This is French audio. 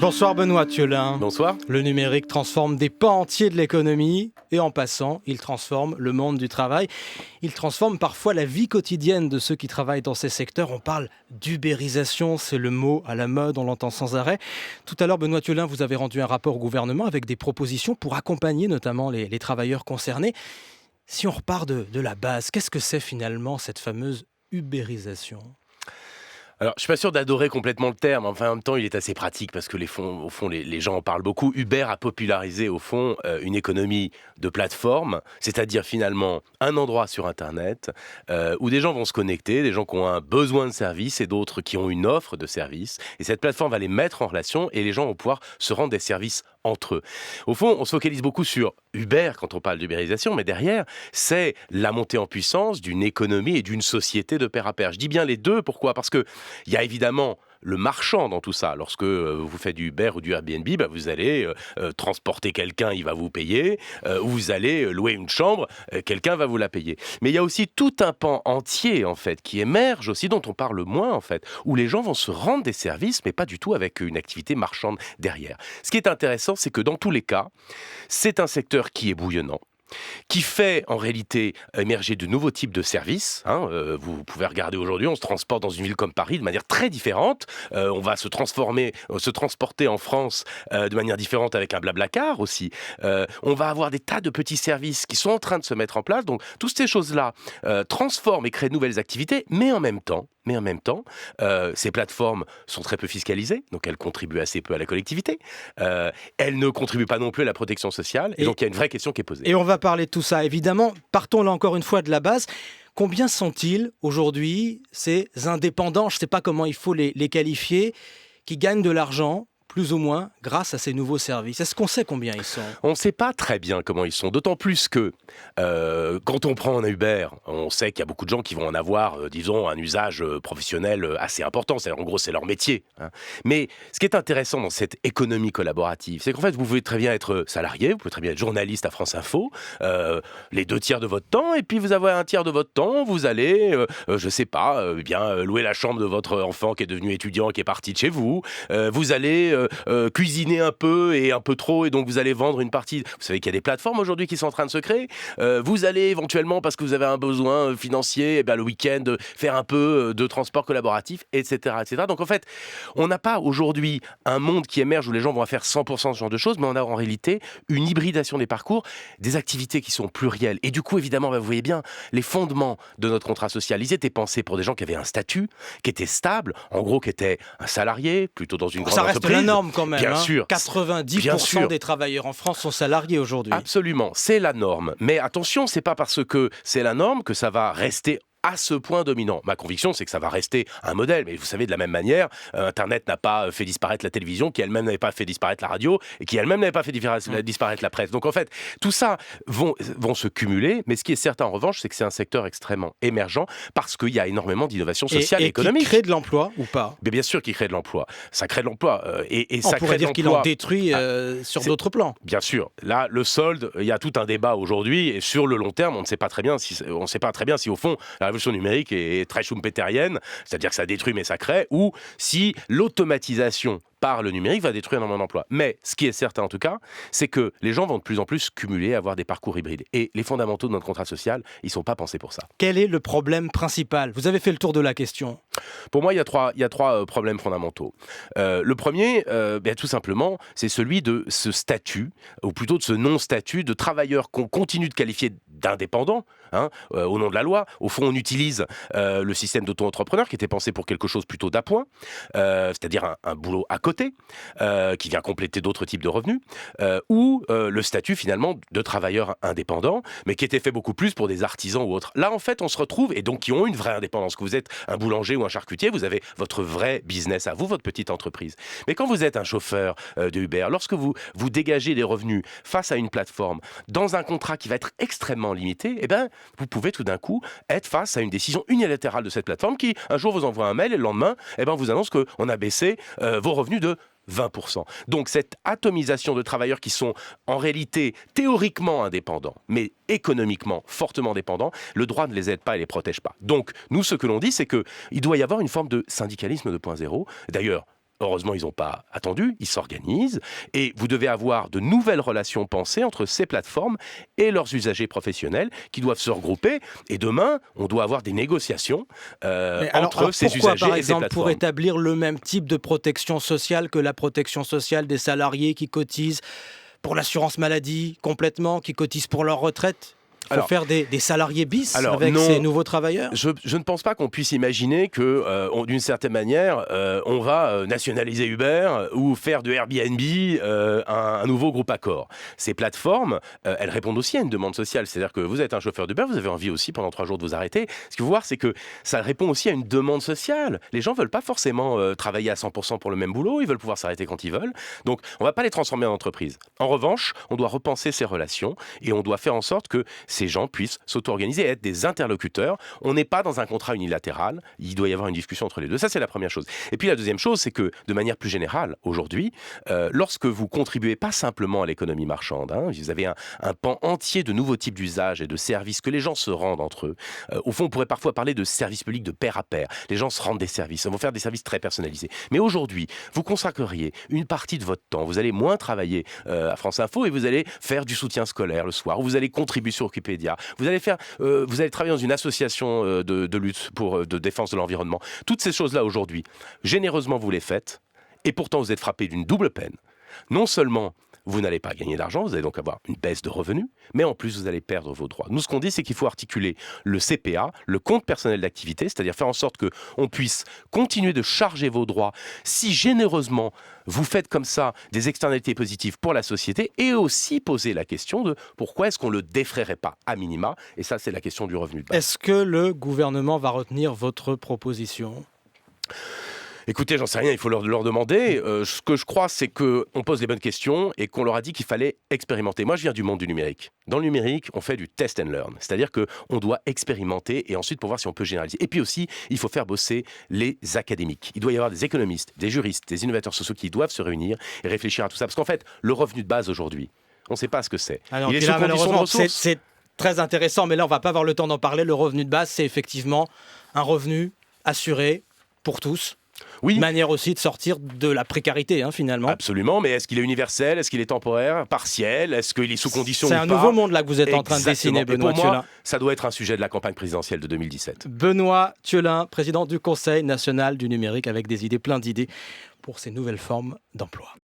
Bonsoir Benoît Thiolin. Bonsoir. Le numérique transforme des pans entiers de l'économie et en passant, il transforme le monde du travail. Il transforme parfois la vie quotidienne de ceux qui travaillent dans ces secteurs. On parle d'ubérisation, c'est le mot à la mode, on l'entend sans arrêt. Tout à l'heure, Benoît Thiolin, vous avez rendu un rapport au gouvernement avec des propositions pour accompagner notamment les travailleurs concernés. Si on repart de la base, qu'est-ce que c'est finalement cette fameuse ubérisation ? Alors, je suis pas sûr d'adorer complètement le terme. Enfin, en même temps, il est assez pratique parce que au fond, les gens en parlent beaucoup. Uber a popularisé, au fond, une économie de plateforme, c'est-à-dire finalement un endroit sur Internet où des gens vont se connecter, des gens qui ont un besoin de service et d'autres qui ont une offre de service. Et cette plateforme va les mettre en relation et les gens vont pouvoir se rendre des services entre eux. Au fond, on se focalise beaucoup sur Uber quand on parle d'ubérisation, mais derrière, c'est la montée en puissance d'une économie et d'une société de pair à pair. Je dis bien les deux, pourquoi ? Parce que il y a évidemment le marchand dans tout ça. Lorsque vous faites du Uber ou du Airbnb, vous allez transporter quelqu'un, il va vous payer, ou vous allez louer une chambre, quelqu'un va vous la payer. Mais il y a aussi tout un pan entier, en fait, qui émerge aussi, dont on parle moins, en fait, où les gens vont se rendre des services, mais pas du tout avec une activité marchande derrière. Ce qui est intéressant, c'est que dans tous les cas, c'est un secteur qui est bouillonnant, qui fait en réalité émerger de nouveaux types de services. Vous pouvez regarder aujourd'hui, on se transporte dans une ville comme Paris de manière très différente. On va se transporter en France de manière différente avec un Blablacar aussi. On va avoir des tas de petits services qui sont en train de se mettre en place. Donc, toutes ces choses-là transforment et créent de nouvelles activités, mais en même temps, ces plateformes sont très peu fiscalisées, donc elles contribuent assez peu à la collectivité. Elles ne contribuent pas non plus à la protection sociale, et donc il y a une vraie question qui est posée. Et on va parler de tout ça, évidemment. Partons là encore une fois de la base. Combien sont-ils aujourd'hui, ces indépendants, je ne sais pas comment il faut les qualifier, qui gagnent de l'argent plus ou moins, grâce à ces nouveaux services? Est-ce qu'on sait combien ils sont ? On ne sait pas très bien comment ils sont, d'autant plus que quand on prend un Uber, on sait qu'il y a beaucoup de gens qui vont en avoir, disons, un usage professionnel assez important. C'est-à-dire, en gros, c'est leur métier. Mais ce qui est intéressant dans cette économie collaborative, c'est qu'en fait, vous pouvez très bien être salarié, vous pouvez très bien être journaliste à France Info, les 2 tiers de votre temps, et puis vous avez 1 tiers de votre temps, vous allez, je ne sais pas, louer la chambre de votre enfant qui est devenu étudiant, qui est parti de chez vous, vous allez cuisiner un peu et un peu trop, et donc vous allez vendre une partie. Vous savez qu'il y a des plateformes aujourd'hui qui sont en train de se créer. Vous allez éventuellement, parce que vous avez un besoin financier, le week-end, faire un peu de transport collaboratif, etc., etc. Donc en fait, on n'a pas aujourd'hui un monde qui émerge où les gens vont faire 100% ce genre de choses, mais on a en réalité une hybridation des parcours, des activités qui sont plurielles. Et du coup, évidemment, vous voyez bien, les fondements de notre contrat social, ils étaient pensés pour des gens qui avaient un statut, qui était stable, en gros, qui était un salarié, plutôt dans une grande entreprise. Ça reste la norme quand même. Bien sûr. 90% des travailleurs en France sont salariés aujourd'hui. Absolument, c'est la norme. Mais attention, c'est pas parce que c'est la norme que ça va rester à ce point dominant. Ma conviction, c'est que ça va rester un modèle. Mais vous savez, de la même manière, Internet n'a pas fait disparaître la télévision, qui elle-même n'avait pas fait disparaître la radio, et qui elle-même n'avait pas fait disparaître la presse. Donc en fait, tout ça vont se cumuler. Mais ce qui est certain, en revanche, c'est que c'est un secteur extrêmement émergent parce qu'il y a énormément d'innovation sociale et économique. Et qui crée de l'emploi ou pas ? Mais bien sûr qu'il crée de l'emploi. Ça crée de l'emploi. On pourrait dire qu'il en détruit sur d'autres plans. Bien sûr. Là, le solde, il y a tout un débat aujourd'hui. Et sur le long terme, on ne sait pas très bien si au fond, la révolution numérique est très schumpeterienne, c'est-à-dire que ça détruit mais ça crée, ou si l'automatisation par le numérique va détruire énormément d'emplois. Mais ce qui est certain en tout cas, c'est que les gens vont de plus en plus cumuler, avoir des parcours hybrides. Et les fondamentaux de notre contrat social, ils ne sont pas pensés pour ça. Quel est le problème principal ? Vous avez fait le tour de la question. Pour moi, il y a trois problèmes fondamentaux. Le premier, tout simplement, c'est celui de ce statut, ou plutôt de ce non-statut de travailleurs qu'on continue de qualifier d'indépendants, au nom de la loi. Au fond, on utilise le système d'auto-entrepreneur qui était pensé pour quelque chose plutôt d'appoint, c'est-à-dire un boulot à côté, qui vient compléter d'autres types de revenus, ou le statut finalement de travailleur indépendant, mais qui était fait beaucoup plus pour des artisans ou autres. Là, en fait, on se retrouve, et donc qui ont une vraie indépendance. Que vous êtes un boulanger ou un charcutier, vous avez votre vrai business à vous, votre petite entreprise. Mais quand vous êtes un chauffeur de Uber, lorsque vous dégagez des revenus face à une plateforme, dans un contrat qui va être extrêmement limité, vous pouvez tout d'un coup être face à une décision unilatérale de cette plateforme qui, un jour, vous envoie un mail et le lendemain, vous annonce qu'on a baissé vos revenus de 20%. Donc cette atomisation de travailleurs qui sont en réalité théoriquement indépendants, mais économiquement fortement dépendants, le droit ne les aide pas et les protège pas. Donc nous, ce que l'on dit, c'est qu'il doit y avoir une forme de syndicalisme 2.0. D'ailleurs, heureusement, ils n'ont pas attendu, ils s'organisent et vous devez avoir de nouvelles relations pensées entre ces plateformes et leurs usagers professionnels qui doivent se regrouper. Et demain, on doit avoir des négociations entre ces pourquoi, usagers par et ces exemple, plateformes. pour établir le même type de protection sociale que la protection sociale des salariés qui cotisent pour l'assurance maladie complètement, qui cotisent pour leur retraite? Il faut faire des salariés bis avec ces nouveaux travailleurs? Je ne pense pas qu'on puisse imaginer que, d'une certaine manière, on va nationaliser Uber ou faire de Airbnb un nouveau groupe Accor. Ces plateformes, elles répondent aussi à une demande sociale. C'est-à-dire que vous êtes un chauffeur d'Uber, vous avez envie aussi pendant 3 jours de vous arrêter. Ce qu'il faut voir, c'est que ça répond aussi à une demande sociale. Les gens ne veulent pas forcément travailler à 100% pour le même boulot, ils veulent pouvoir s'arrêter quand ils veulent. Donc, on ne va pas les transformer en entreprise. En revanche, on doit repenser ces relations et on doit faire en sorte que ces gens puissent s'auto-organiser et être des interlocuteurs. On n'est pas dans un contrat unilatéral, il doit y avoir une discussion entre les deux. Ça, c'est la première chose. Et puis la deuxième chose, c'est que de manière plus générale, aujourd'hui, lorsque vous contribuez pas simplement à l'économie marchande, vous avez un pan entier de nouveaux types d'usages et de services que les gens se rendent entre eux. Au fond, on pourrait parfois parler de services publics de pair à pair. Les gens se rendent des services, ils vont faire des services très personnalisés. Mais aujourd'hui, vous consacreriez une partie de votre temps, vous allez moins travailler à France Info et vous allez faire du soutien scolaire le soir, ou vous allez contribuer sur Wikipédia. Vous allez travailler dans une association de lutte de défense de l'environnement. Toutes ces choses-là aujourd'hui, généreusement vous les faites, et pourtant vous êtes frappé d'une double peine. Non seulement vous n'allez pas gagner d'argent, vous allez donc avoir une baisse de revenus, mais en plus vous allez perdre vos droits. Nous, ce qu'on dit, c'est qu'il faut articuler le CPA, le compte personnel d'activité, c'est-à-dire faire en sorte qu'on puisse continuer de charger vos droits si généreusement vous faites comme ça des externalités positives pour la société, et aussi poser la question de pourquoi est-ce qu'on ne le défrayerait pas à minima, et ça c'est la question du revenu de base. Est-ce que le gouvernement va retenir votre proposition ? Écoutez, j'en sais rien, il faut leur demander. Ce que je crois, c'est qu'on pose les bonnes questions et qu'on leur a dit qu'il fallait expérimenter. Moi, je viens du monde du numérique. Dans le numérique, on fait du test and learn. C'est-à-dire qu'on doit expérimenter et ensuite pour voir si on peut généraliser. Et puis aussi, il faut faire bosser les académiques. Il doit y avoir des économistes, des juristes, des innovateurs sociaux qui doivent se réunir et réfléchir à tout ça. Parce qu'en fait, le revenu de base aujourd'hui, on ne sait pas ce que c'est. Il est sous condition de ressources. C'est très intéressant, mais là, on ne va pas avoir le temps d'en parler. Le revenu de base, c'est effectivement un revenu assuré pour tous. Oui. Une manière aussi de sortir de la précarité, finalement. Absolument, mais est-ce qu'il est universel? Est-ce qu'il est temporaire, partiel? Est-ce qu'il est sous condition ou pas? C'est un nouveau monde là que vous êtes en train de dessiner, Benoît Thiolin. Pour moi, ça doit être un sujet de la campagne présidentielle de 2017. Benoît Thiolin, président du Conseil national du numérique, avec des idées, plein d'idées pour ces nouvelles formes d'emploi.